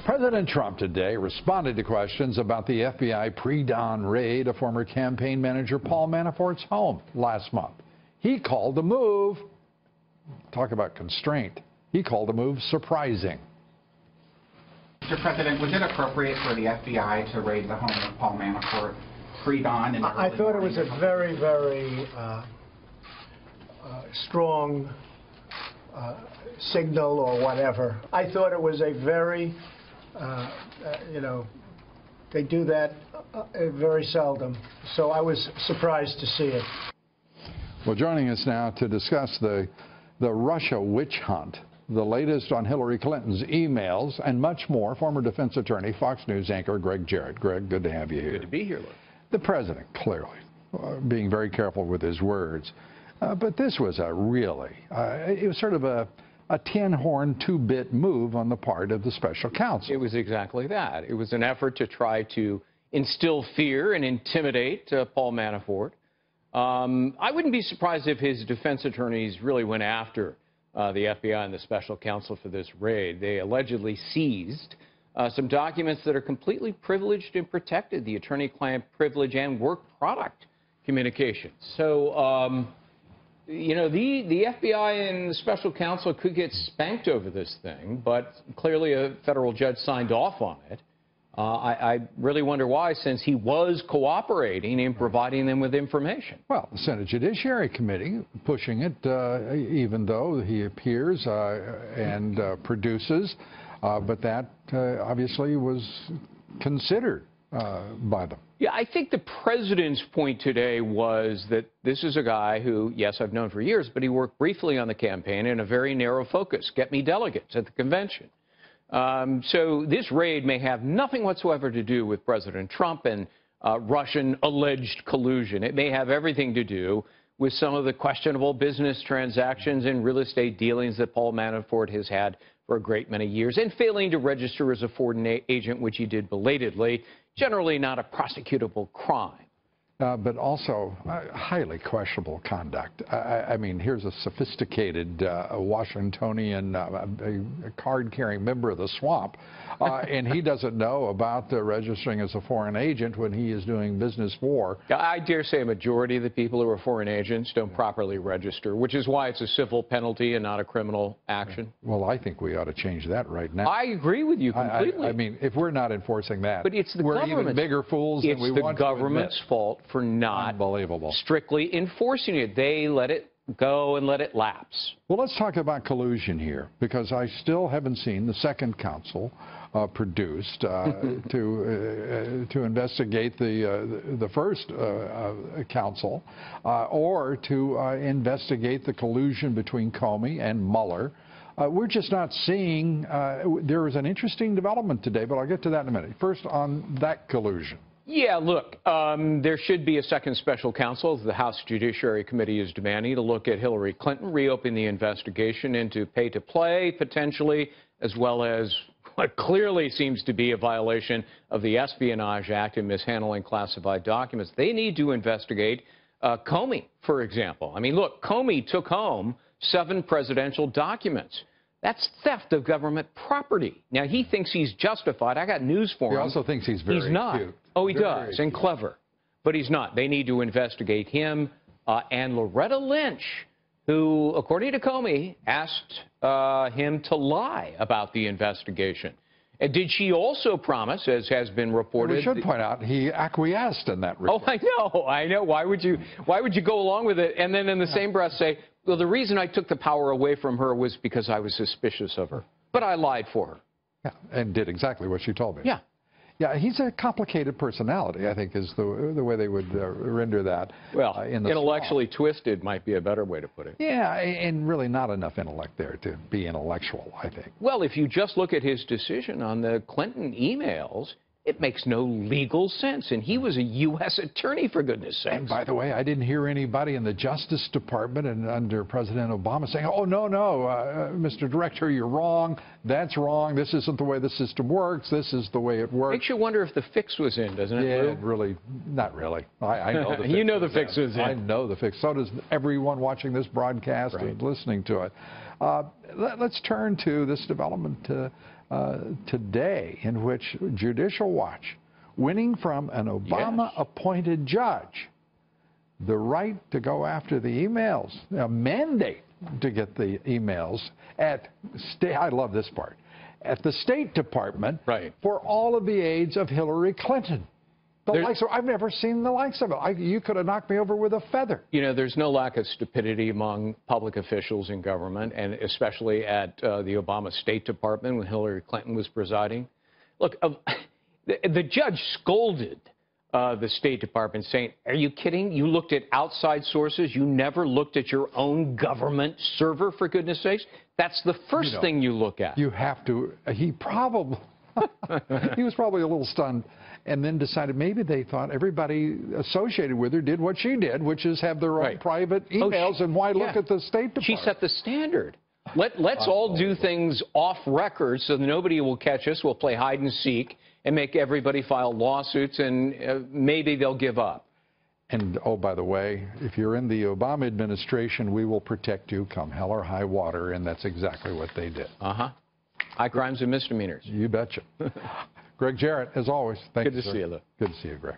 President Trump today responded to questions about the FBI pre-dawn raid of former campaign manager Paul Manafort's home last month. He called the move, talk about constraint, he called the move surprising. Mr. President, was it appropriate for the FBI to raid the home of Paul Manafort pre-dawn? I thought it was a very, very strong signal or whatever. I thought it was a very, they do that very seldom. So I was surprised to see it. Well, joining us now to discuss the Russia witch hunt, the latest on Hillary Clinton's emails, and much more, former defense attorney, Fox News anchor Greg Jarrett. Greg, good to have you here. Good to be here, Lou. The president, clearly, being very careful with his words. But this was it was sort of a tin-horn, two-bit move on the part of the special counsel. It was exactly that. It was an effort to try to instill fear and intimidate Paul Manafort. I wouldn't be surprised if his defense attorneys really went after the FBI and the special counsel for this raid. They allegedly seized some documents that are completely privileged and protected, the attorney-client privilege and work product communications. So, the FBI and the special counsel could get spanked over this thing, but clearly a federal judge signed off on it. I really wonder why, since he was cooperating in providing them with information. Well, the Senate Judiciary Committee pushing it, even though he appears and produces, but that obviously was considered by them. Yeah, I think the president's point today was that this is a guy who, yes, I've known for years, but he worked briefly on the campaign in a very narrow focus, get me delegates at the convention. So this raid may have nothing whatsoever to do with President Trump and Russian alleged collusion. It may have everything to do with some of the questionable business transactions and real estate dealings that Paul Manafort has had for a great many years, and failing to register as a foreign agent, which he did belatedly, generally not a prosecutable crime. But also highly questionable conduct. I mean, here's a sophisticated Washingtonian, a card-carrying member of the swamp, and he doesn't know about registering as a foreign agent when he is doing business for. I dare say a majority of the people who are foreign agents don't properly register, which is why it's a civil penalty and not a criminal action. Well, I think we ought to change that right now. I agree with you completely. I mean, if we're not enforcing that, but it's the we're even bigger fools than we want to admit. It's the government's fault for not strictly enforcing it. They let it go and let it lapse. Well, let's talk about collusion here, because I still haven't seen the second counsel produced to investigate the first counsel or to investigate the collusion between Comey and Mueller. We're just not seeing. There was an interesting development today, but I'll get to that in a minute. First, on that collusion. Yeah, look, there should be a second special counsel. The House Judiciary Committee is demanding to look at Hillary Clinton, reopen the investigation into pay-to-play, potentially, as well as what clearly seems to be a violation of the Espionage Act and mishandling classified documents. They need to investigate Comey, for example. I mean, look, Comey took home 7 presidential documents. That's theft of government property. Now, he thinks he's justified. I got news for him. He also thinks he's very cute. Oh, he does, and clever. But he's not. They need to investigate him and Loretta Lynch, who, according to Comey, asked him to lie about the investigation. And did she also promise, as has been reported? We should point out he acquiesced in that report. Oh, I know. Why would you go along with it and then in the same breath say, well, the reason I took the power away from her was because I was suspicious of her, but I lied for her. Yeah, and did exactly what she told me. Yeah. Yeah, he's a complicated personality, I think, is the way they would render that. Well, intellectually twisted might be a better way to put it. Yeah, and really not enough intellect there to be intellectual, I think. Well, if you just look at his decision on the Clinton emails, it makes no legal sense. And he was a U.S. attorney, for goodness sakes. And by the way, I didn't hear anybody in the Justice Department and under President Obama saying, oh, no, Mr. Director, you're wrong. That's wrong. This isn't the way the system works. This is the way it works. Makes you wonder if the fix was in, doesn't it, Yeah, Lou? really, not really. I know the fix. You know the fix was in. I know the fix. So does everyone watching this broadcast and listening to it. Let's turn to this development today in which Judicial Watch, winning from an Obama-appointed judge, the right to go after the emails, a mandate to get the emails at I love this part, at the State Department for all of the aides of Hillary Clinton. I've never seen the likes of it. You could have knocked me over with a feather. You know, there's no lack of stupidity among public officials in government, and especially at the Obama State Department when Hillary Clinton was presiding. Look, the judge scolded the State Department, saying, are you kidding? You looked at outside sources. You never looked at your own government server, for goodness sakes. That's the first thing you look at. You have to. He probably, he was probably a little stunned, and then decided maybe they thought everybody associated with her did what she did, which is have their own private emails, and why look at the State Department? She set the standard. Let's all do things off record so that nobody will catch us. We'll play hide and seek and make everybody file lawsuits, and maybe they'll give up. And, oh, by the way, if you're in the Obama administration, we will protect you come hell or high water, and that's exactly what they did. High crimes and misdemeanors. You betcha. Greg Jarrett, as always, thank you, Good to see you, Lou. Good to see you, Greg.